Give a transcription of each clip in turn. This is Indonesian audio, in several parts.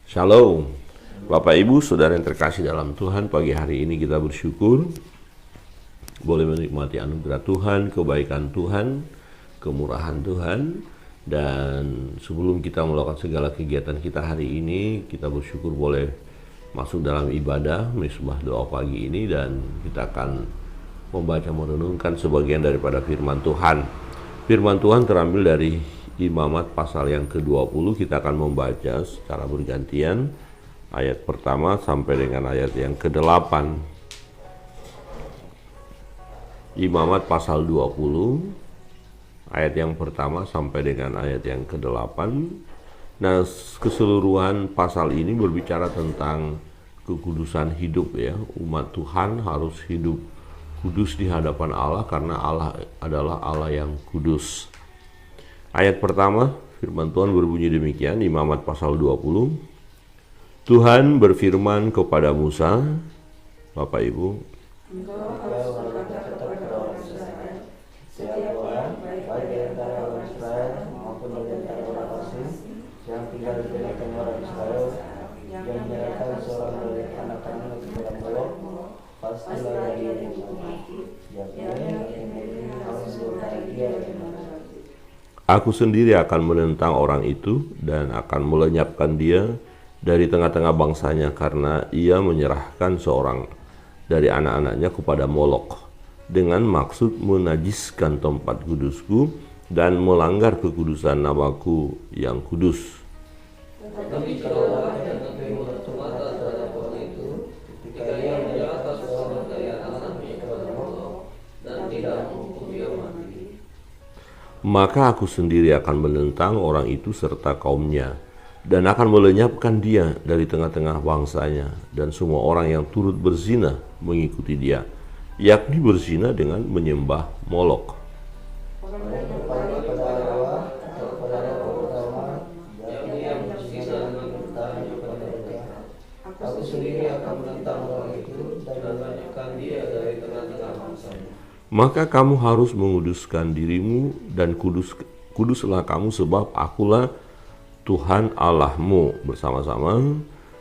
Shalom, Bapak Ibu, Saudara yang terkasih dalam Tuhan. Pagi hari ini kita bersyukur boleh menikmati anugerah Tuhan, kebaikan Tuhan, kemurahan Tuhan. Dan sebelum kita melakukan segala kegiatan kita hari ini, kita bersyukur boleh masuk dalam ibadah, mesbah doa pagi ini. Dan kita akan membaca merenungkan sebagian daripada firman Tuhan. Firman Tuhan terambil dari Imamat pasal yang ke-20. Kita akan membaca secara bergantian ayat pertama sampai dengan ayat yang ke-8. Imamat pasal 20 ayat yang pertama sampai dengan ayat yang ke-8. Nah, keseluruhan pasal ini berbicara tentang kekudusan hidup ya. Umat Tuhan harus hidup kudus di hadapan Allah karena Allah adalah Allah yang kudus. Ayat pertama, firman Tuhan berbunyi demikian, Imamat pasal 20. Tuhan berfirman kepada Musa, Bapak Ibu, Engkau harus berkata kepada orang Israel, setiap orang, baik di antara orang Israel maupun di antara orang asing yang tinggal di tengah-tengah orang Israel, yang menyerahkan seorang dari anak-anaknya kepada Molok, pastilah dia yang mati. Yang harus berkata dia yang mati. Aku sendiri akan menentang orang itu dan akan melenyapkan dia dari tengah-tengah bangsanya karena ia menyerahkan seorang dari anak-anaknya kepada Molok dengan maksud menajiskan tempat kudusku dan melanggar kekudusan namaku yang kudus. Tetapi kalau orang yang bermata terhadap orang itu, ketika ia menyerahkan seorang dari anak-anaknya kepada Molok dan tidak menghukum dia mati, Maka aku sendiri akan menentang orang itu serta kaumnya dan akan melenyapkan dia dari tengah-tengah bangsanya dan semua orang yang turut berzina mengikuti dia, yakni berzina dengan menyembah Molok. Aku sendiri akan menentang orang itu dan melenyapkan dia dari tengah-tengah bangsanya. Maka kamu harus menguduskan dirimu dan kuduslah kamu sebab akulah Tuhan Allahmu bersama-sama.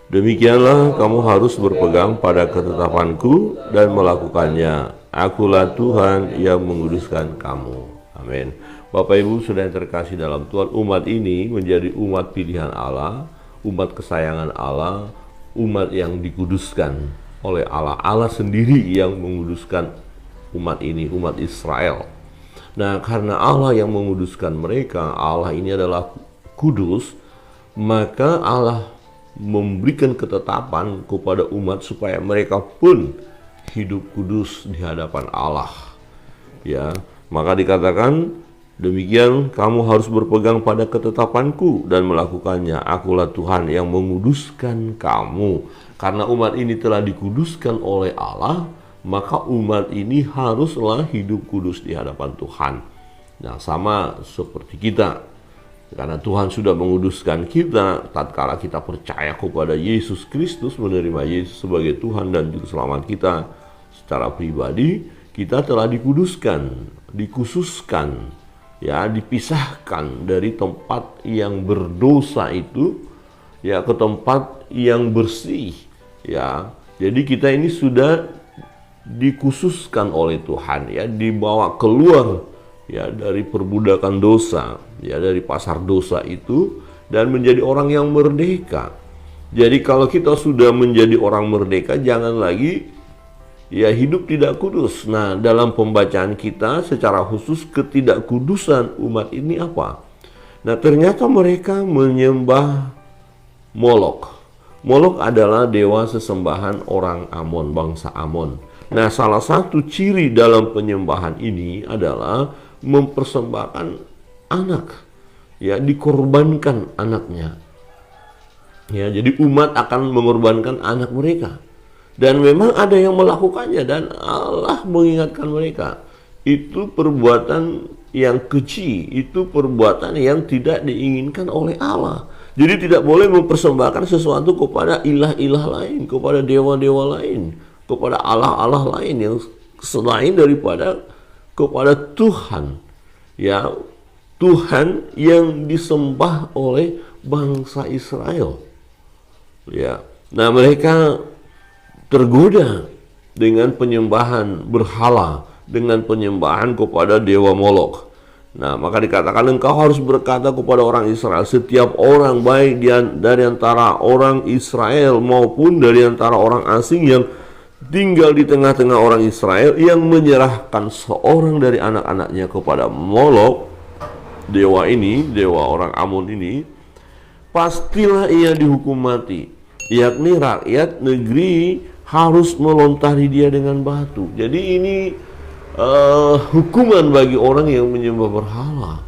Demikianlah kamu harus berpegang pada ketetapanku dan melakukannya. Akulah Tuhan yang menguduskan kamu. Amin. Bapak Ibu Saudara yang terkasih dalam Tuhan, umat ini menjadi umat pilihan Allah, umat kesayangan Allah, umat yang dikuduskan oleh Allah. Allah sendiri yang menguduskan umat ini, umat Israel. Nah, karena Allah yang menguduskan mereka, Allah ini adalah kudus, maka Allah memberikan ketetapan kepada umat supaya mereka pun hidup kudus di hadapan Allah. Ya, maka dikatakan demikian, kamu harus berpegang pada ketetapanku dan melakukannya. Akulah Tuhan yang menguduskan kamu. Karena umat ini telah dikuduskan oleh Allah, maka umat ini haruslah hidup kudus di hadapan Tuhan. Nah, sama seperti kita. Karena Tuhan sudah menguduskan kita tatkala kita percaya kepada Yesus Kristus, menerima Yesus sebagai Tuhan dan Juru Selamat kita secara pribadi, kita telah dikuduskan, dikhususkan, ya, dipisahkan dari tempat yang berdosa itu, ya, ke tempat yang bersih, ya. Jadi kita ini sudah dikhususkan oleh Tuhan, ya, dibawa keluar, ya, dari perbudakan dosa, ya, dari pasar dosa itu, dan menjadi orang yang merdeka. Jadi kalau kita sudah menjadi orang merdeka, jangan lagi, ya, hidup tidak kudus. Nah, dalam pembacaan kita secara khusus ketidakkudusan umat ini apa? Nah, ternyata mereka menyembah Molok. Molok adalah dewa sesembahan orang Amon, bangsa Amon. Nah, salah satu ciri dalam penyembahan ini adalah mempersembahkan anak, ya, dikorbankan anaknya. Ya, jadi umat akan mengorbankan anak mereka. Dan memang ada yang melakukannya dan Allah mengingatkan mereka. Itu perbuatan yang keji, itu perbuatan yang tidak diinginkan oleh Allah. Jadi tidak boleh mempersembahkan sesuatu kepada ilah-ilah lain, kepada dewa-dewa lain, kepada Allah-Allah lain yang selain daripada kepada Tuhan, ya, Tuhan yang disembah oleh bangsa Israel. Ya. Nah, mereka tergoda dengan penyembahan berhala, dengan penyembahan kepada dewa Molok. Nah, maka dikatakan engkau harus berkata kepada orang Israel, setiap orang baik dari antara orang Israel maupun dari antara orang asing yang tinggal di tengah-tengah orang Israel yang menyerahkan seorang dari anak-anaknya kepada Molok, dewa ini, dewa orang Amun ini, pastilah ia dihukum mati, yakni rakyat negeri harus melontari dia dengan batu. Jadi ini hukuman bagi orang yang menyembah berhala,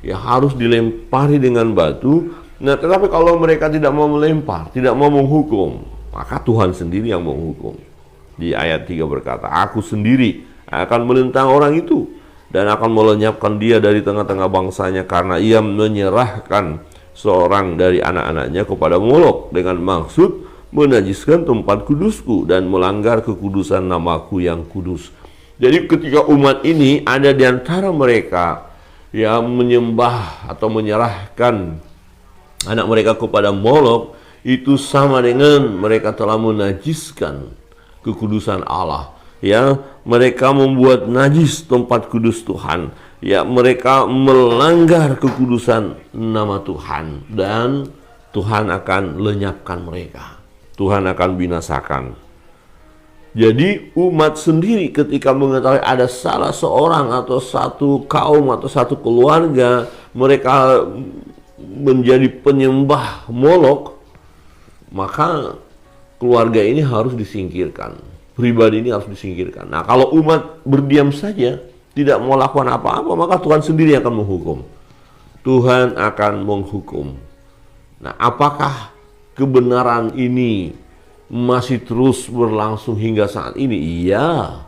ya harus dilempari dengan batu. Nah, tetapi kalau mereka tidak mau melempar, tidak mau menghukum, maka Tuhan sendiri yang menghukum. Di ayat 3 berkata, aku sendiri akan menentang orang itu dan akan melenyapkan dia dari tengah-tengah bangsanya karena ia menyerahkan seorang dari anak-anaknya kepada Molok dengan maksud menajiskan tempat kudusku dan melanggar kekudusan namaku yang kudus. Jadi ketika umat ini ada di antara mereka yang menyembah atau menyerahkan anak mereka kepada Molok, itu sama dengan mereka telah menajiskan kekudusan Allah. Ya, mereka membuat najis tempat kudus Tuhan. Ya, mereka melanggar kekudusan nama Tuhan dan Tuhan akan lenyapkan mereka. Tuhan akan binasakan. Jadi umat sendiri ketika mengetahui ada salah seorang atau satu kaum atau satu keluarga mereka menjadi penyembah Molok, maka keluarga ini harus disingkirkan, pribadi ini harus disingkirkan. Nah, kalau umat berdiam saja, tidak mau lakukan apa-apa, maka Tuhan sendiri akan menghukum. Tuhan akan menghukum. Nah, apakah kebenaran ini masih terus berlangsung hingga saat ini? Iya,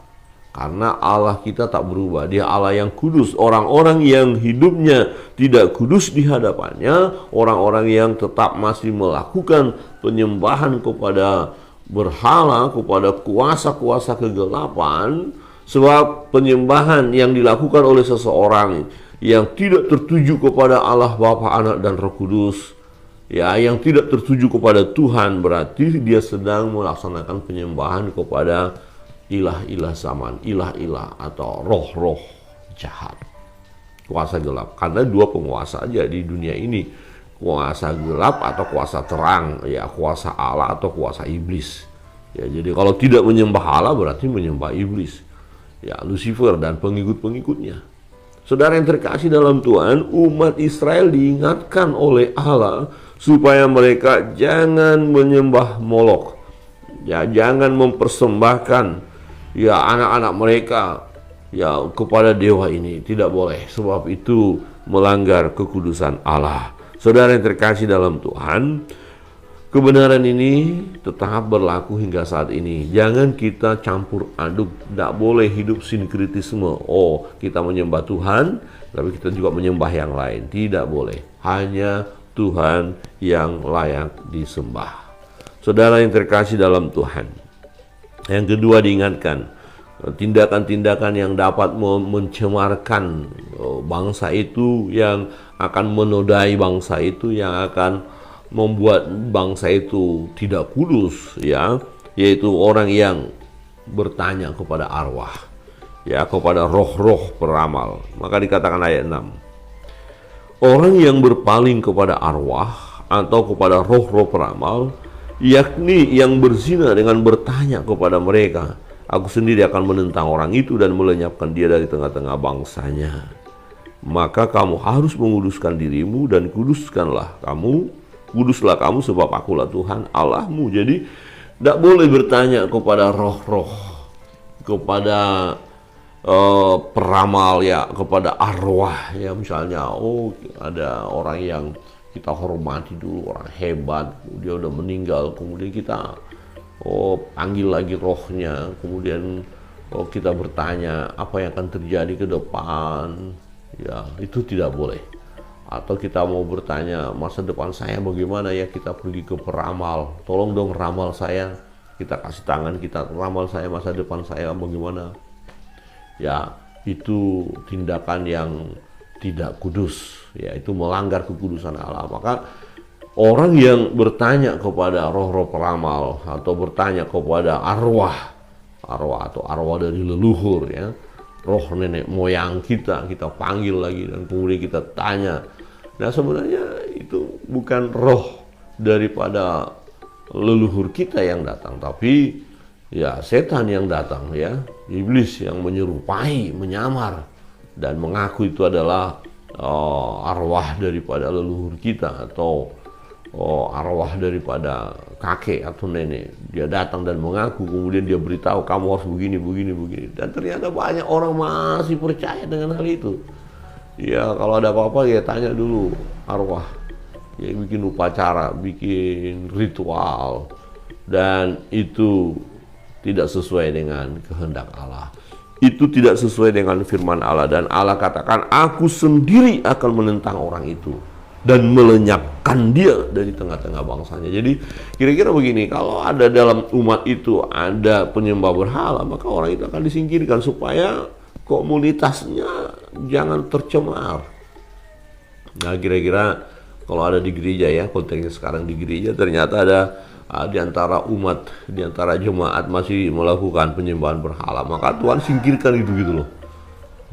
karena Allah kita tak berubah. Dia Allah yang kudus. Orang-orang yang hidupnya tidak kudus di hadapannya, orang-orang yang tetap masih melakukan penyembahan kepada berhala, kepada kuasa-kuasa kegelapan, sebab penyembahan yang dilakukan oleh seseorang yang tidak tertuju kepada Allah Bapa, Anak, dan Roh Kudus, ya, yang tidak tertuju kepada Tuhan, berarti dia sedang melaksanakan penyembahan kepada ilah-ilah zaman, ilah-ilah atau roh-roh jahat, kuasa gelap. Karena dua penguasa aja di dunia ini, kuasa gelap atau kuasa terang, ya, kuasa Allah atau kuasa iblis. Ya, jadi kalau tidak menyembah Allah berarti menyembah iblis, ya, Lucifer dan pengikut-pengikutnya. Saudara yang terkasih dalam Tuhan, umat Israel diingatkan oleh Allah supaya mereka jangan menyembah Molok, ya, jangan mempersembahkan, ya, anak-anak mereka, ya, kepada dewa ini. Tidak boleh, sebab itu melanggar kekudusan Allah. Saudara yang terkasih dalam Tuhan, kebenaran ini tetap berlaku hingga saat ini. Jangan kita campur aduk, tidak boleh hidup sinkritisme. Oh, kita menyembah Tuhan, tapi kita juga menyembah yang lain. Tidak boleh, hanya Tuhan yang layak disembah. Saudara yang terkasih dalam Tuhan, yang kedua diingatkan, tindakan-tindakan yang dapat mencemarkan bangsa itu, yang akan menodai bangsa itu, yang akan membuat bangsa itu tidak kudus, ya, yaitu orang yang bertanya kepada arwah, ya, kepada roh-roh peramal. Maka dikatakan ayat 6, orang yang berpaling kepada arwah atau kepada roh-roh peramal, yakni yang berzina dengan bertanya kepada mereka, aku sendiri akan menentang orang itu dan melenyapkan dia dari tengah-tengah bangsanya. Maka kamu harus menguduskan dirimu dan kuduslah kamu sebab akulah Tuhan Allahmu. Jadi tidak boleh bertanya kepada roh-roh, kepada peramal, ya, kepada arwah, ya, misalnya, oh, ada orang yang kita hormati dulu, orang hebat, dia udah meninggal, kemudian kita panggil lagi rohnya, kemudian kita bertanya apa yang akan terjadi ke depan, ya, itu tidak boleh. Atau kita mau bertanya masa depan saya bagaimana, ya, kita pergi ke peramal, tolong dong ramal saya, kita kasih tangan, kita ramal saya masa depan saya bagaimana. Ya, itu tindakan yang tidak kudus, ya, itu melanggar kekudusan Allah. Maka orang yang bertanya kepada roh-roh peramal atau bertanya kepada arwah atau arwah dari leluhur, ya, roh nenek moyang kita panggil lagi dan kemudian kita tanya. Nah, sebenarnya itu bukan roh daripada leluhur kita yang datang, tapi ya setan yang datang, ya, iblis yang menyerupai, menyamar dan mengaku itu adalah arwah daripada leluhur kita atau arwah daripada kakek atau nenek. Dia datang dan mengaku, kemudian dia beritahu kamu harus begini. Dan ternyata banyak orang masih percaya dengan hal itu. Ya, kalau ada apa-apa ya tanya dulu arwah. Ya, bikin upacara, bikin ritual, dan itu tidak sesuai dengan kehendak Allah. Itu tidak sesuai dengan firman Allah, dan Allah katakan, aku sendiri akan menentang orang itu dan melenyapkan dia dari tengah-tengah bangsanya. Jadi kira-kira begini, kalau ada dalam umat itu ada penyembah berhala, maka orang itu akan disingkirkan supaya komunitasnya jangan tercemar. Nah, kira-kira kalau ada di gereja, ya, konteksnya sekarang di gereja, ternyata ada di antara umat, di antara jemaat masih melakukan penyembahan berhala, maka Tuhan singkirkan itu gitu loh.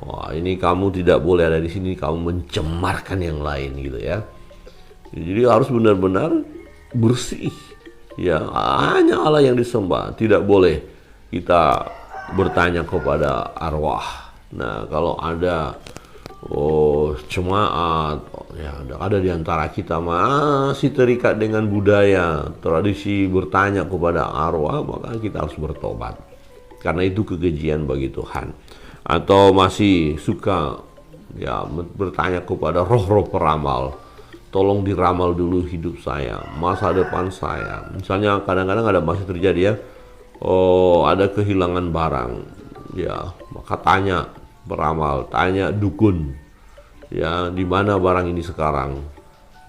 Wah, ini kamu tidak boleh ada di sini, kamu mencemarkan yang lain gitu, ya. Jadi harus benar-benar bersih, ya, hanya Allah yang disembah, tidak boleh kita bertanya kepada arwah. Nah, kalau ada jemaat, ya, ada di antara kita masih terikat dengan budaya, tradisi bertanya kepada arwah, maka kita harus bertobat, karena itu kekejian bagi Tuhan. Atau masih suka, ya, bertanya kepada roh-roh peramal, tolong diramal dulu hidup saya, masa depan saya. Misalnya kadang-kadang ada masih terjadi, ya, ada kehilangan barang, ya, maka tanya peramal, tanya dukun, ya, di mana barang ini sekarang,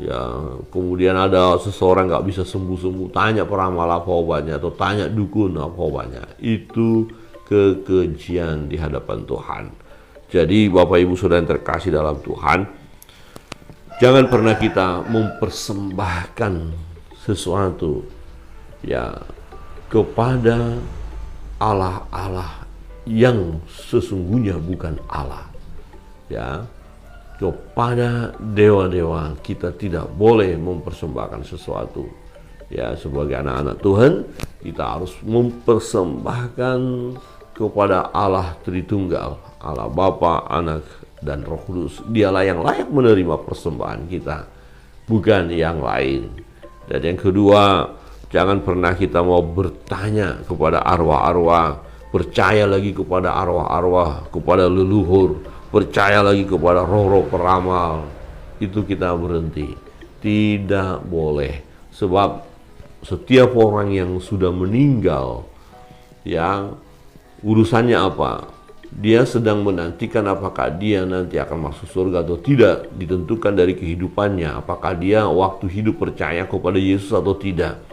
ya. Kemudian ada seseorang nggak bisa sembuh-sembuh, tanya peramal apa obatnya, atau tanya dukun apa obatnya. Itu kekejian di hadapan Tuhan. Jadi Bapak Ibu Saudara yang terkasih dalam Tuhan, jangan pernah kita mempersembahkan sesuatu, ya, kepada Allah-Allah yang sesungguhnya bukan Allah, ya. Kepada dewa-dewa kita tidak boleh mempersembahkan sesuatu. Ya, sebagai anak-anak Tuhan, kita harus mempersembahkan kepada Allah Tritunggal, Allah Bapa, Anak, dan Roh Kudus. Dialah yang layak menerima persembahan kita, bukan yang lain. Dan yang kedua, jangan pernah kita mau bertanya kepada arwah-arwah, percaya lagi kepada arwah-arwah, kepada leluhur, percaya lagi kepada roh-roh peramal. Itu kita berhenti. Tidak boleh. Sebab setiap orang yang sudah meninggal, ya, urusannya apa? Dia sedang menantikan apakah dia nanti akan masuk surga atau tidak, ditentukan dari kehidupannya. Apakah dia waktu hidup percaya kepada Yesus atau tidak.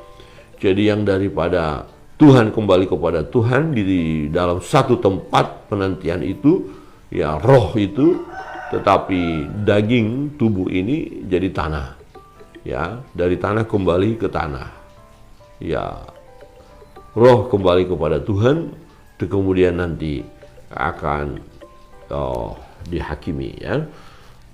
Jadi yang daripada Tuhan kembali kepada Tuhan di dalam satu tempat penantian itu, ya, roh itu, tetapi daging tubuh ini jadi tanah, ya, dari tanah kembali ke tanah, ya, roh kembali kepada Tuhan, kemudian nanti akan dihakimi, ya.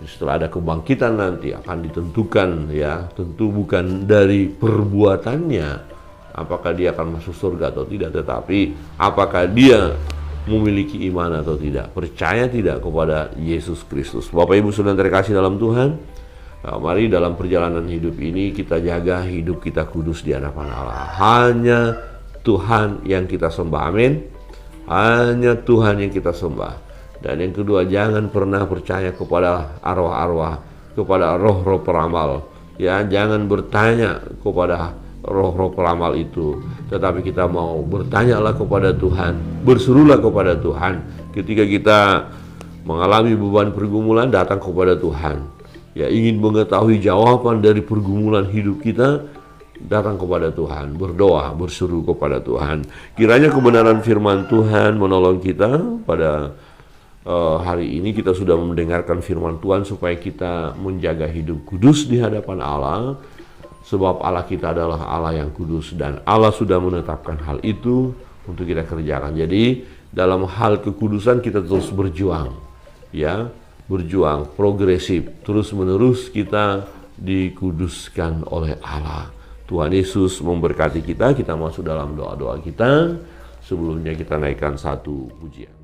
Setelah ada kebangkitan nanti akan ditentukan, ya, tentu bukan dari perbuatannya apakah dia akan masuk surga atau tidak, tetapi apakah dia memiliki iman atau tidak, percaya tidak kepada Yesus Kristus. Bapak Ibu Saudara terkasih dalam Tuhan, mari dalam perjalanan hidup ini kita jaga hidup kita kudus di hadapan Allah. Hanya Tuhan yang kita sembah, amin. Hanya Tuhan yang kita sembah. Dan yang kedua, jangan pernah percaya kepada arwah-arwah, kepada roh-roh peramal, ya. Jangan bertanya kepada roh-roh peramal itu, tetapi kita mau bertanyalah kepada Tuhan, berserulah kepada Tuhan. Ketika kita mengalami beban pergumulan, datang kepada Tuhan, ya, ingin mengetahui jawaban dari pergumulan hidup kita, datang kepada Tuhan, berdoa, berseru kepada Tuhan. Kiranya kebenaran firman Tuhan menolong kita pada hari ini. Kita sudah mendengarkan firman Tuhan supaya kita menjaga hidup kudus di hadapan Allah, Sebab Allah kita adalah Allah yang kudus dan Allah sudah menetapkan hal itu untuk kita kerjakan. Jadi dalam hal kekudusan kita terus berjuang, ya, berjuang progresif, terus menerus kita dikuduskan oleh Allah. Tuhan Yesus memberkati kita. Kita masuk dalam doa-doa kita. Sebelumnya kita naikkan satu pujian.